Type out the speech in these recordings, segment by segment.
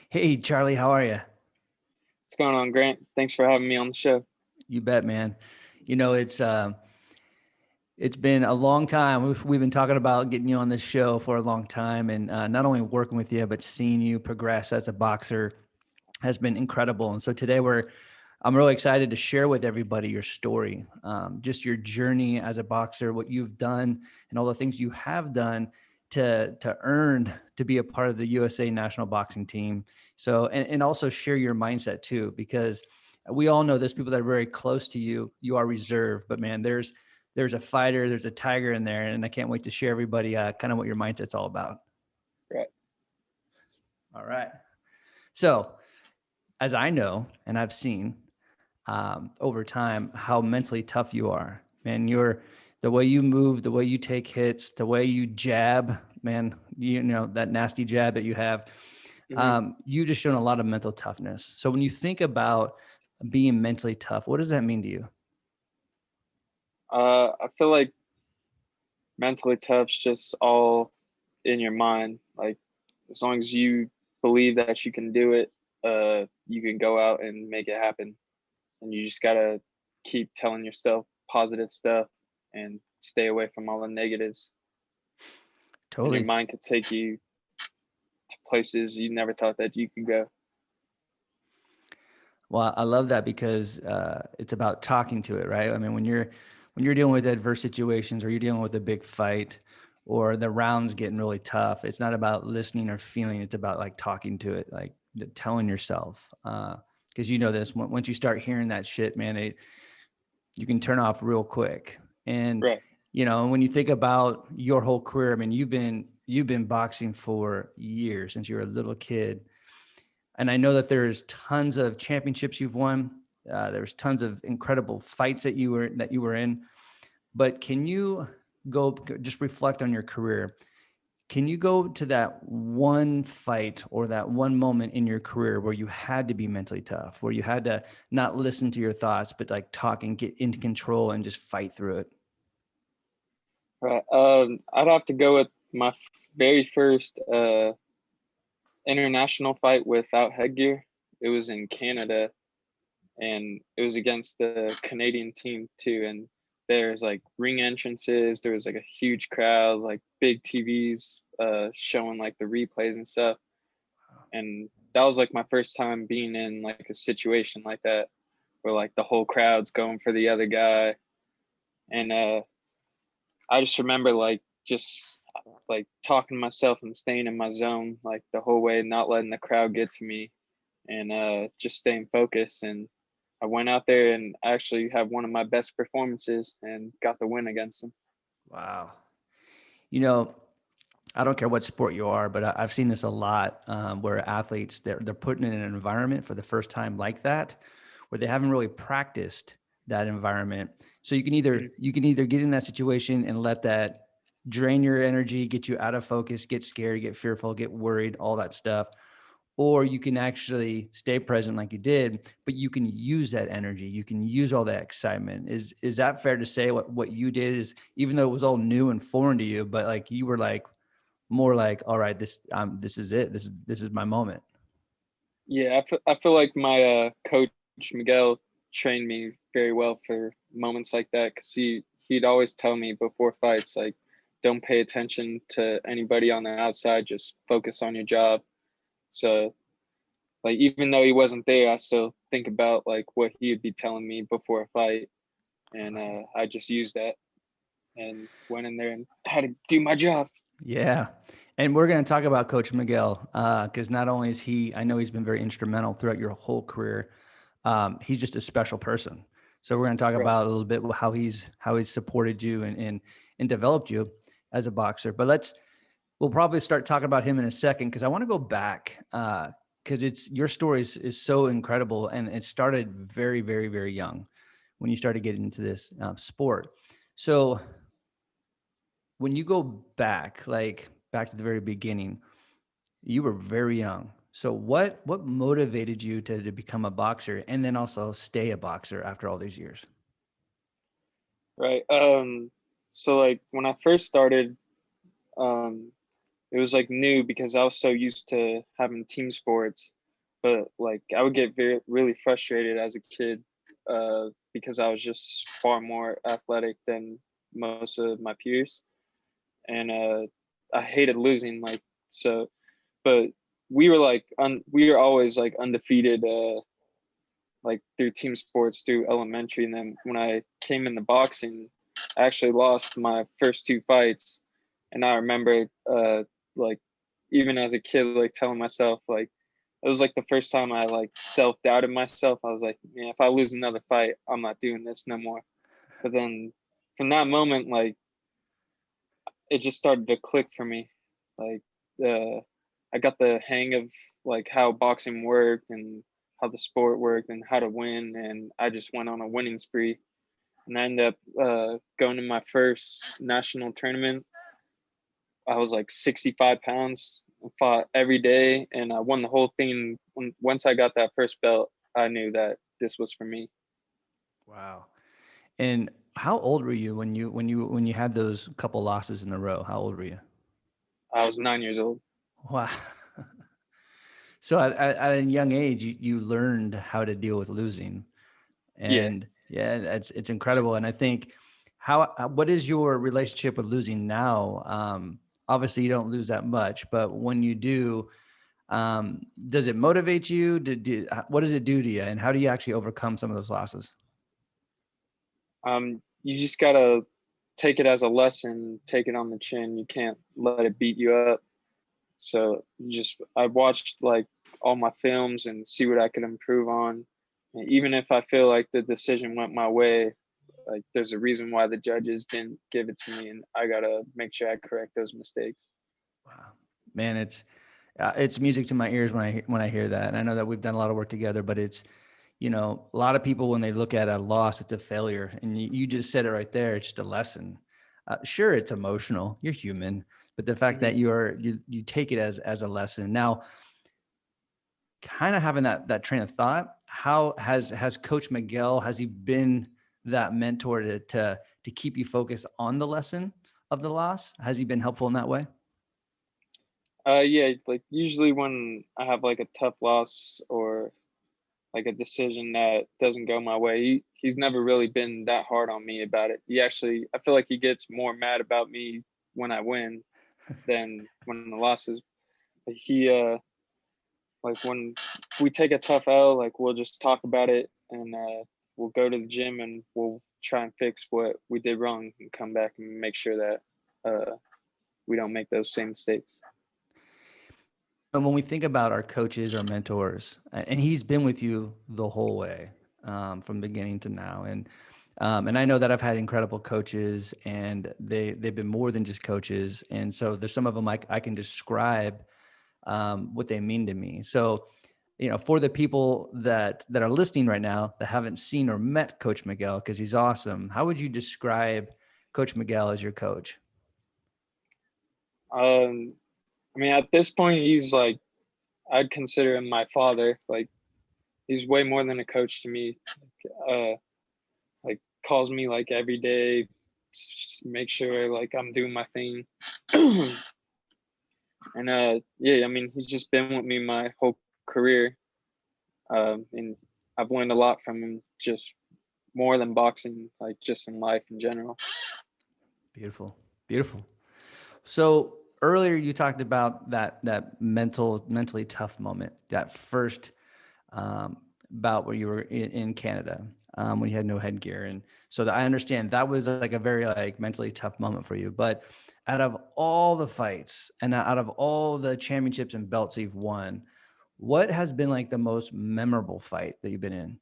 Hey, Charlie, how are you? What's going on, Grant? Thanks for having me on the show. You bet, man. You know, it's been a long time. We've been talking about getting you on this show for a long time, and not only working with you, but seeing you progress as a boxer has been incredible. And so today I'm really excited to share with everybody your story, just your journey as a boxer, what you've done, and all the things you have done to earn to be a part of the USA national boxing team. So, and also share your mindset too, because we all know there's people that are very close to you. You are reserved, but man, there's a fighter, there's a tiger in there, and I can't wait to share everybody kind of what your mindset's all about. Right. All right. So, as I know and I've seen over time how mentally tough you are, man. You're the way you move, the way you take hits, the way you jab, man. You know that nasty jab that you have. hmm You just shown a lot of mental toughness. So when you think about being mentally tough, what does that mean to you? I feel like mentally tough's just all in your mind. Like as long as you believe that you can do it, you can go out and make it happen. And you just gotta keep telling yourself positive stuff and stay away from all the negatives. And your Totally. mind could take you to places you never thought that you could go. Well, I love that because it's about talking to it, right? I mean, when you're dealing with adverse situations or you're dealing with a big fight or the rounds getting really tough, it's not about listening or feeling. It's about like talking to it, like telling yourself. Because you know this, once you start hearing that shit, man, you can turn off real quick. And Right. you know, when you think about your whole career, I mean, you've been boxing for years since you were a little kid, and I know that there's tons of championships you've won. There's tons of incredible fights that you were in. But can you go just reflect on your career? Can you go to that one fight or that one moment in your career where you had to be mentally tough, where you had to not listen to your thoughts, but like talk and get into control and just fight through it? Right. I'd have to go with my very first international fight without headgear. It was in Canada, and it was against the Canadian team too. And there's like ring entrances. There was like a huge crowd, like big TVs showing like the replays and stuff. And that was like my first time being in like a situation like that, where like the whole crowd's going for the other guy. And I just remember like just like talking to myself and staying in my zone like the whole way, not letting the crowd get to me, and just staying focused. And I went out there and actually had one of my best performances and got the win against him. Wow. You know, I don't care what sport you are, but I've seen this a lot where athletes they're put in an environment for the first time like that, where they haven't really practiced that environment. So you can either get in that situation and let that drain your energy, get you out of focus, get scared, get fearful, get worried, all that stuff, or you can actually stay present like you did, but you can use that energy, you can use all that excitement. Is that fair to say? What you did is, even though it was all new and foreign to you, but like you were like more like, all right, this is it, this is my moment. Yeah, I feel like my coach Miguel trained me very well for moments like that, because he'd always tell me before fights like, don't pay attention to anybody on the outside, just focus on your job. So like even though he wasn't there, I still think about like what he would be telling me before a fight, and Awesome. I just used that and went in there and had to do my job. Yeah. And we're going to talk about Coach Miguel because not only is he, I know he's been very instrumental throughout your whole career. He's just a special person. So we're going to talk Right. about a little bit how he's supported you and developed you as a boxer. But we'll probably start talking about him in a second because I want to go back because it's your story is so incredible, and it started very, very, very young when you started getting into this sport. So when you go back, like back to the very beginning, you were very young. So what motivated you to become a boxer and then also stay a boxer after all these years? Right. So like when I first started, um, it was like new because I was so used to having team sports, but like I would get really frustrated as a kid because I was just far more athletic than most of my peers, and I hated losing. Like so, but we were like we were always like undefeated like through team sports through elementary, and then when I came into boxing, I actually lost my first two fights, and I remember like even as a kid like telling myself like it was like the first time I like self-doubted myself. I was like, man, if I lose another fight, I'm not doing this no more. But then from that moment, like it just started to click for me. Like I got the hang of like how boxing worked and how the sport worked and how to win, and I just went on a winning spree. And I ended up going to my first national tournament. I was like 65 pounds, fought every day, and I won the whole thing. Once I got that first belt, I knew that this was for me. Wow. And how old were you when you had those couple losses in a row? How old were you? I was 9 years old. Wow. So at a young age, you learned how to deal with losing, Yeah. and yeah, it's incredible. And I think what is your relationship with losing now? Obviously, you don't lose that much, but when you do, does it motivate you? What does it do to you, and how do you actually overcome some of those losses? You just gotta take it as a lesson, take it on the chin. You can't let it beat you up. So I watched like all my films and see what I could improve on. And even if I feel like the decision went my way, like there's a reason why the judges didn't give it to me, and I gotta make sure I correct those mistakes. Wow, man, it's music to my ears when I hear that. And I know that we've done a lot of work together, but it's, a lot of people, when they look at a loss, it's a failure. And you just said it right there. It's just a lesson. Sure, it's emotional. You're human, but the fact that Hmm. you take it as a lesson. Now, kind of having that train of thought, how has Coach Miguel, has he been that mentor to keep you focused on the lesson of the loss? Has he been helpful in that way? Yeah, like usually when I have like a tough loss or like a decision that doesn't go my way, he's never really been that hard on me about it. I feel like he gets more mad about me when I win than when the losses. He like when we take a tough L, like we'll just talk about it, and we'll go to the gym and we'll try and fix what we did wrong and come back and make sure that we don't make those same mistakes. And when we think about our coaches, our mentors, and he's been with you the whole way, from beginning to now, and I know that I've had incredible coaches, and they've been more than just coaches, and so there's some of them I can describe what they mean to me. So, for the people that are listening right now that haven't seen or met Coach Miguel, because he's awesome, how would you describe Coach Miguel as your coach? Um, I mean, at this point, he's like I'd consider him my father. Like he's way more than a coach to me. Uh, like calls me like every day, make sure like I'm doing my thing. And yeah, I mean, he's just been with me my whole career, and I've learned a lot from him, just more than boxing, like just in life in general. Beautiful, beautiful. So earlier you talked about that mentally tough moment, that first um, bout where you were in Canada, when you had no headgear, and so I understand that was like a very like mentally tough moment for you. But out of all the fights and out of all the championships and belts you've won, what has been like the most memorable fight that you've been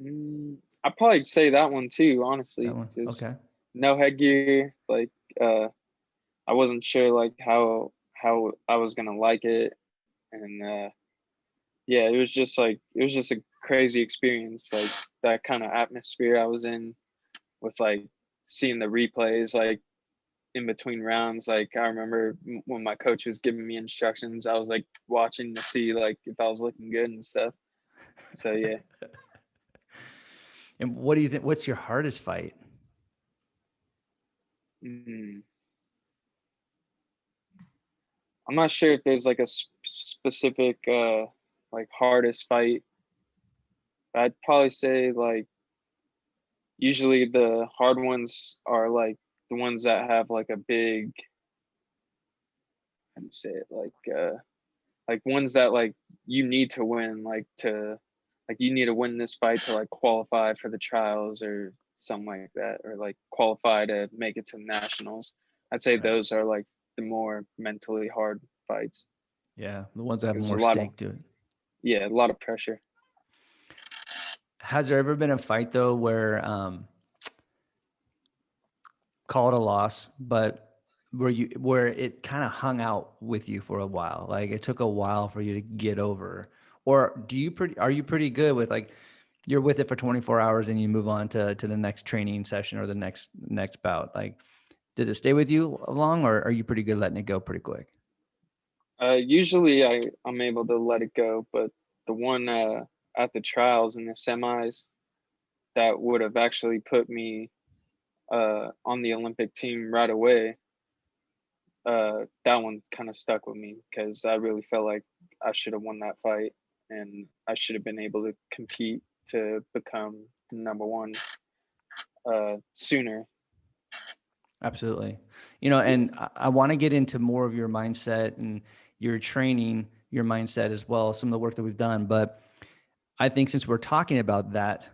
in? I'd probably say that one too, That honestly. one, Just okay. no headgear. Like I wasn't sure like how I was gonna like it, and yeah, it was just a crazy experience. Like that kind of atmosphere I was in with like seeing the replays like in between rounds. Like I remember when my coach was giving me instructions, I was like watching to see like if I was looking good and stuff. So yeah. And what do you think? What's your hardest fight? Mm. I'm not sure if there's like a specific like hardest fight. I'd probably say like usually the hard ones are like the ones that have like a big, how do you say it, like ones that like you need to win, like you need to win this fight to like qualify for the trials or something like that, or like qualify to make it to nationals. I'd say Right. those are like the more mentally hard fights. Yeah, the ones that have There's more a lot of, stake to it. yeah, a lot of pressure. Has there ever been a fight though where call it a loss, but where it kind of hung out with you for a while? Like it took a while for you to get over. Or are you pretty good with like you're with it for 24 hours and you move on to the next training session or the next bout? Like does it stay with you long or are you pretty good letting it go pretty quick? Usually I'm able to let it go, but the one at the trials in the semis that would have actually put me on the Olympic team right away, that one kind of stuck with me because I really felt like I should have won that fight and I should have been able to compete to become the number one sooner. Absolutely. You know, Yeah. and I want to get into more of your mindset and your training, your mindset as well, some of the work that we've done. But I think since we're talking about that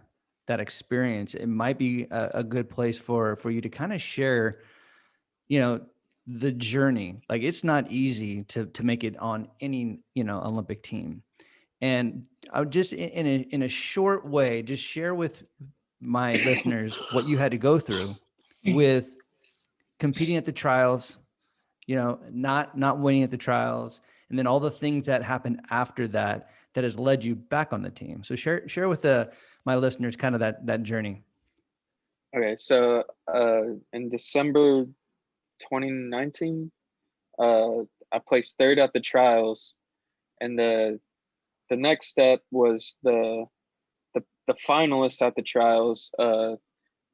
experience, it might be a good place for you to kind of share, you know, the journey. Like it's not easy to make it on any, you know, Olympic team. And I would just in a short way, just share with my listeners what you had to go through with competing at the trials, you know, not winning at the trials, and then all the things that happened after that that has led you back on the team. So share with the my listeners kind of that journey. Okay, so in December 2019, uh, I placed third at the trials, and the next step was the finalists at the trials.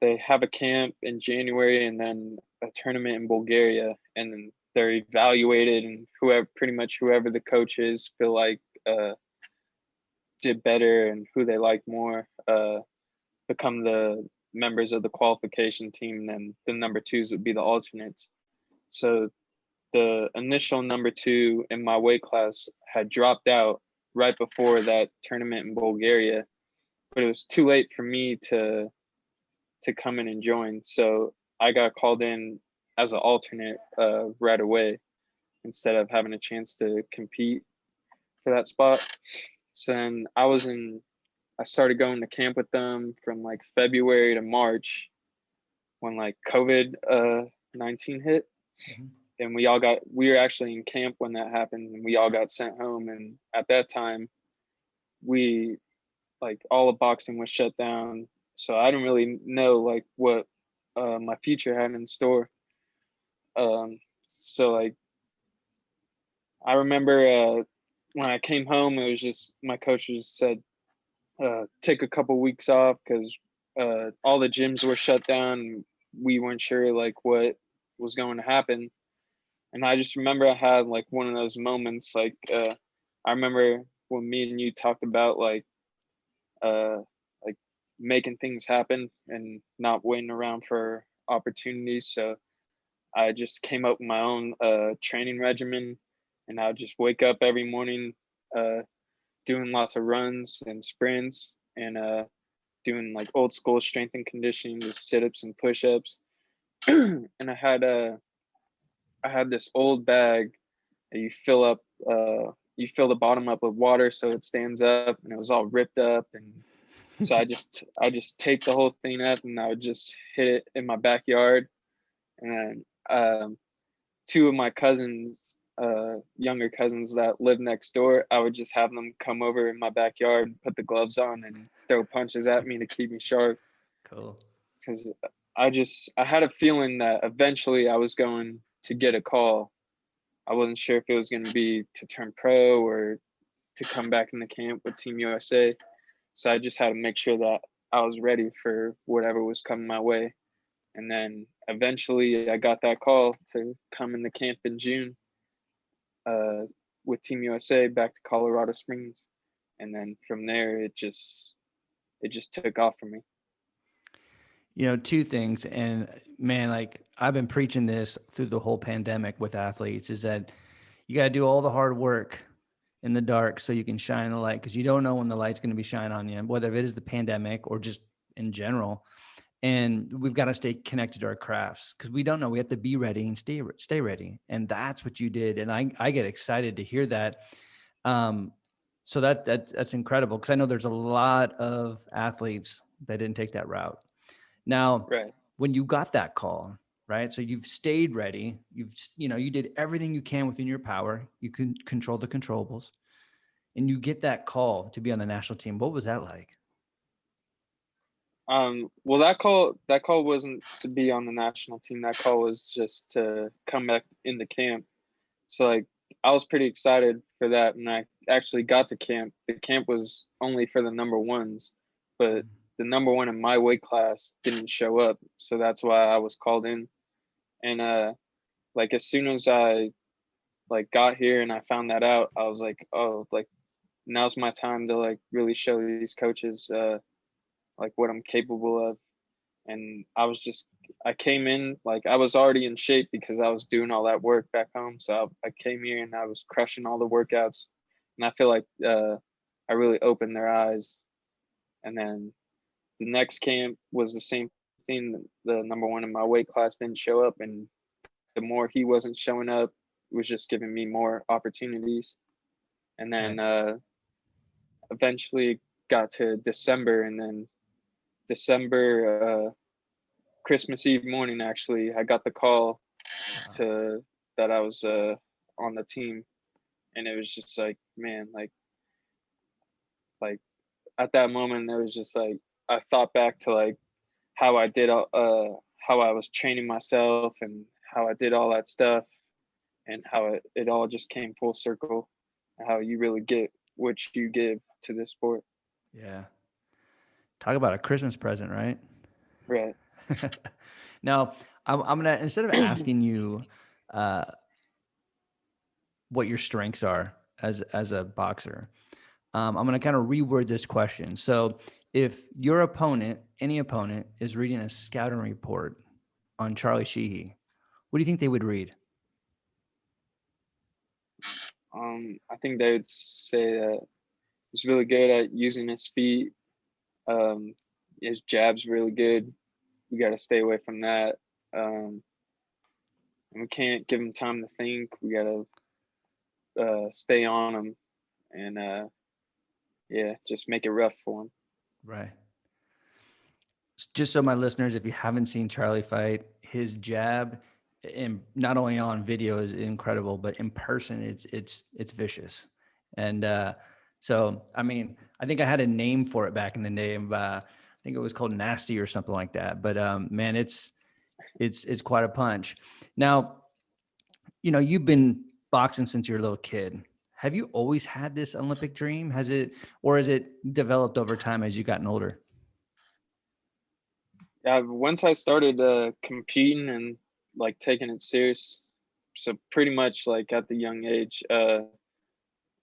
They have a camp in January and then a tournament in Bulgaria, and then they're evaluated, and whoever the coaches feel like did better and who they like more become the members of the qualification team. And then the number twos would be the alternates. So the initial number two in my weight class had dropped out right before that tournament in Bulgaria, but it was too late for me to come in and join. So I got called in as an alternate right away instead of having a chance to compete for that spot. So then I started going to camp with them from like February to March when like COVID 19 hit. Mhm. And we were actually in camp when that happened and we all got sent home. And at that time, we like all of boxing was shut down. So I didn't really know like what my future had in store. So like I remember when I came home, it was just my coach just said, take a couple weeks off because all the gyms were shut down. And we weren't sure like what was going to happen. And I just remember I had like one of those moments. Like I remember when me and you talked about uh, like making things happen and not waiting around for opportunities. So I just came up with my own training regimen, and I would just wake up every morning uh, doing lots of runs and sprints and doing like old school strength and conditioning, just sit ups and push ups. And I had this old bag that you fill the bottom up with water so it stands up, and it was all ripped up. And so I just taped the whole thing up, and I would just hit it in my backyard. And two of my cousins, younger cousins that live next door, I would just have them come over in my backyard, put the gloves on, and throw punches at me to keep me sharp. Cool. Because I had a feeling that eventually I was going to get a call. I wasn't sure if it was going to be to turn pro or to come back in the camp with Team USA. So I just had to make sure that I was ready for whatever was coming my way. And then eventually I got that call to come in the camp in June. uh, with Team USA back to Colorado Springs, and then from there it just took off for me. Two things. And man, like I've been preaching this through the whole pandemic with athletes is that you got to do all the hard work in the dark so you can shine the light because you don't know when the light's going to be shining on you, whether it is the pandemic or just in general. And we've got to stay connected to our crafts because we don't know. We have to be ready and stay ready. And that's what you did. And I get excited to hear that. So that's incredible because I know there's a lot of athletes that didn't take that route. Now, Right. when you got that call, right? So you've stayed ready. You did everything you can within your power. You can control the controllables, and you get that call to be on the national team. What was that like? Well, that call wasn't to be on the national team. That call was just to come back in the camp. So like I was pretty excited for that, and I actually got to camp. The camp was only for the number ones, but the number one in my weight class didn't show up, so that's why I was called in. And like as soon as I like got here and I found that out, I was like, oh, like now's my time to like really show these coaches like what I'm capable of. And I came in like I was already in shape because I was doing all that work back home. So I came here and I was crushing all the workouts, and I feel like I really opened their eyes. And then the next camp was the same thing. The number one in my weight class didn't show up, and the more he wasn't showing up, it was just giving me more opportunities. And then Right. eventually got to December, and then December Christmas Eve morning, actually, I got the call Wow. to that I was on the team, and it was just like, man, like at that moment, it was just like I thought back to like how I did how I was training myself and how I did all that stuff, and how it all just came full circle, and how you really get what you give to this sport. Yeah. Talk about a Christmas present, right? Right. Now, I'm gonna instead of asking you uh, what your strengths are as a boxer, I'm gonna kind of reword this question. So, if your opponent, any opponent, is reading a scouting report on Charlie Sheehy, what do you think they would read? I think they would say that he's really good at using his feet. Um, his jab's really good. We got to stay away from that. Um, and we can't give him time to think. We got to stay on him, and yeah, just make it rough for him. Right. Just so my listeners, if you haven't seen Charlie fight, his jab, and not only on video is incredible, but in person, it's vicious. And so, I mean, I think I had a name for it back in the day. I think it was called Nasty or something like that. But man, it's quite a punch. Now, you've been boxing since you're a little kid. Have you always had this Olympic dream? Or has it developed over time as you gotten older? Yeah, once I started competing and like taking it serious, so pretty much like at the young age,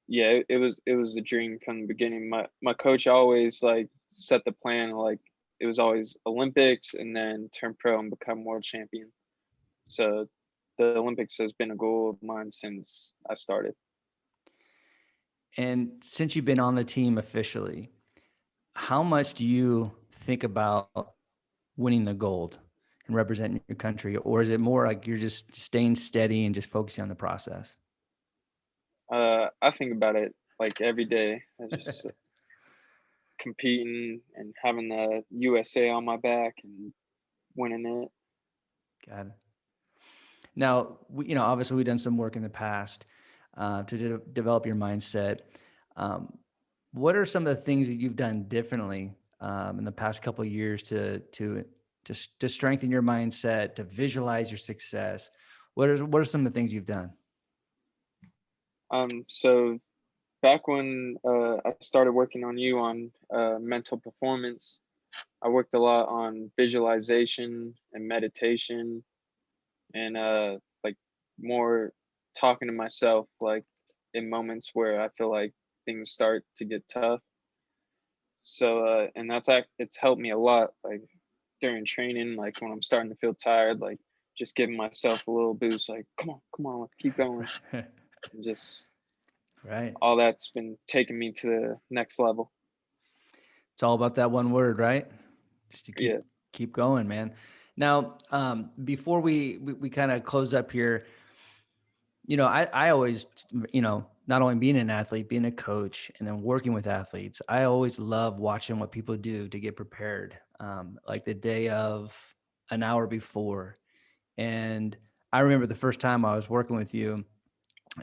yeah, it was a dream from the beginning. My coach always like set the plan, like it was always Olympics and then turn pro and become world champion. So the Olympics has been a goal of mine since I started. And since you've been on the team officially, how much do you think about winning the gold and representing your country? Or is it more like you're just staying steady and just focusing on the process? I think about it like every day. I just competing and having the USA on my back and winning it. Got it. Now, obviously we've done some work in the past to develop your mindset. Um, what are some of the things that you've done differently in the past couple of years to strengthen your mindset, to visualize your success? What are some of the things you've done? So back when I started working on you on mental performance, I worked a lot on visualization and meditation, and like more talking to myself, like in moments where I feel like things start to get tough. So, and it's helped me a lot, like during training, like when I'm starting to feel tired, like just giving myself a little boost, like, come on, let's keep going. And just Right. all that's been taking me to the next level. It's all about that one word, right? Just to Yeah. keep going, man. Now, before we kind of close up here, I always, not only being an athlete, being a coach, and then working with athletes, I always love watching what people do to get prepared, like the day of, an hour before. And I remember the first time I was working with you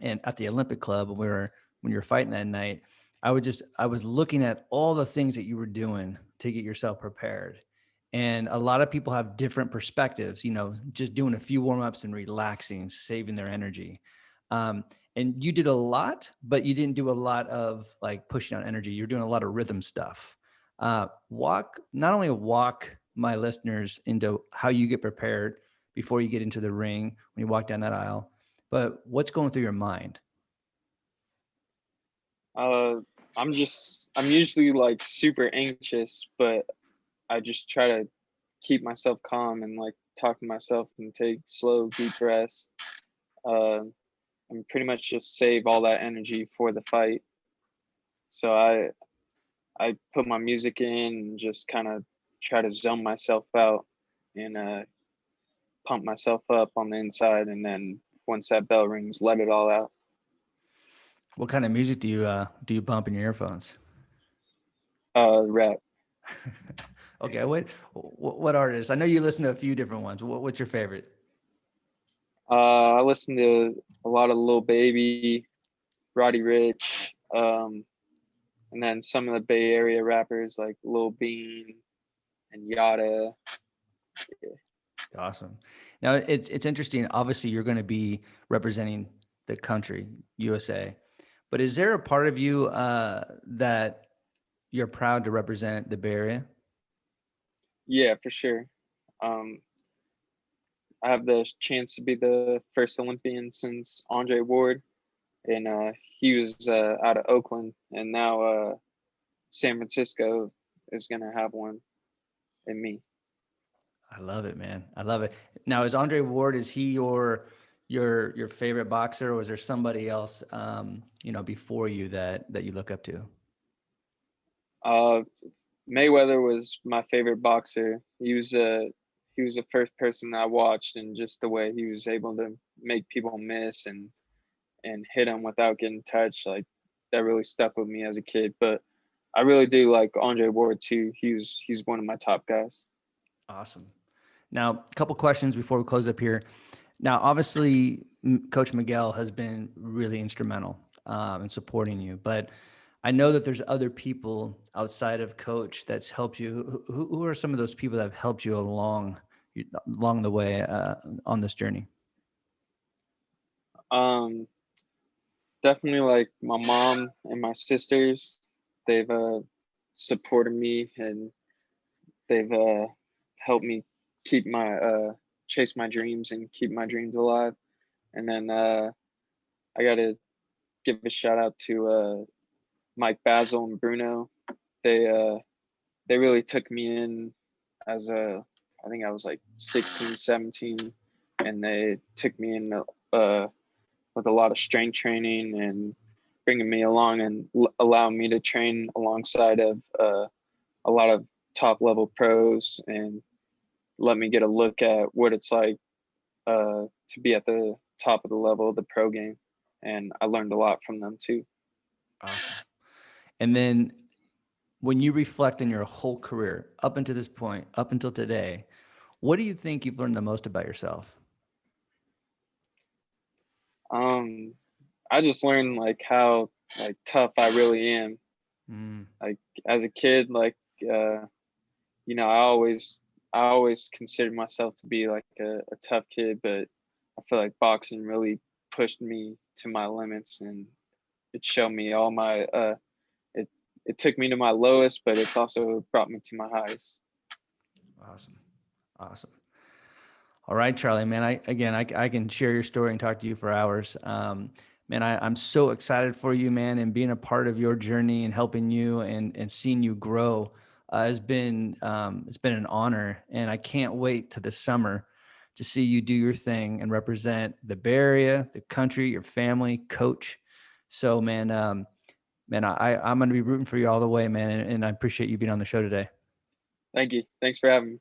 and at the Olympic Club when you were fighting that night, I was looking at all the things that you were doing to get yourself prepared. And a lot of people have different perspectives, just doing a few warm-ups and relaxing, saving their energy. And you did a lot, but you didn't do a lot of like pushing out energy. You're doing a lot of rhythm stuff. Not only walk my listeners into how you get prepared before you get into the ring, when you walk down that aisle, but what's going through your mind? Uh, I'm usually like super anxious, but I just try to keep myself calm and like talk to myself and take slow, deep breaths. Uh, and pretty much just save all that energy for the fight. So I put my music in and just kind of try to zone myself out and pump myself up on the inside, and then once that bell rings, let it all out. What kind of music do you bump in your earphones? Rap. Okay, what artists? I know you listen to a few different ones. What's your favorite? I listen to a lot of Lil Baby, Roddy Rich, and then some of the Bay Area rappers like Lil Bean and Yada. Awesome. Now it's interesting. Obviously, you're going to be representing the country, USA. But is there a part of you that you're proud to represent the Bay Area? Yeah, for sure. Um, I have the chance to be the first Olympian since Andre Ward, and he was out of Oakland, and now San Francisco is gonna have one in me. I love it, man. I love it. Now, is Andre Ward, is he your favorite boxer, or was there somebody else before you that you look up to? Uh, Mayweather was my favorite boxer. He was the first person I watched, and just the way he was able to make people miss and hit them without getting touched, like that really stuck with me as a kid. But I really do like Andre Ward too. He's one of my top guys. Awesome. Now, a couple questions before we close up here. Now, obviously, Coach Miguel has been really instrumental in supporting you, but I know that there's other people outside of Coach that's helped you. Who are some of those people that have helped you along the way on this journey? Um, Definitely like my mom and my sisters. They've supported me, and they've helped me keep my chase my dreams and keep my dreams alive. And then I got to give a shout out to Mike Basil and Bruno. They uh, they really took me in as a, I think I was like 16, 17, and they took me in with a lot of strength training and bringing me along and allowing me to train alongside of a lot of top level pros and let me get a look at what it's like to be at the top of the level of the pro game. And I learned a lot from them too. Awesome. And then when you reflect on your whole career up until this point, up until today, what do you think you've learned the most about yourself? Um, I just learned like how like tough I really am. Mm, Like as a kid, like uh, I always considered myself to be like a tough kid, but I feel like boxing really pushed me to my limits, and it showed me all my it it took me to my lowest, but it's also brought me to my highest. awesome. Awesome. All right, Charlie, man. I can share your story and talk to you for hours. Man, I'm so excited for you, man, and being a part of your journey and helping you and seeing you grow has been it's been an honor, and I can't wait to the summer to see you do your thing and represent the Bay Area, the country, your family, coach. So, man, I'm going to be rooting for you all the way, man, and I appreciate you being on the show today. Thank you. Thanks for having me.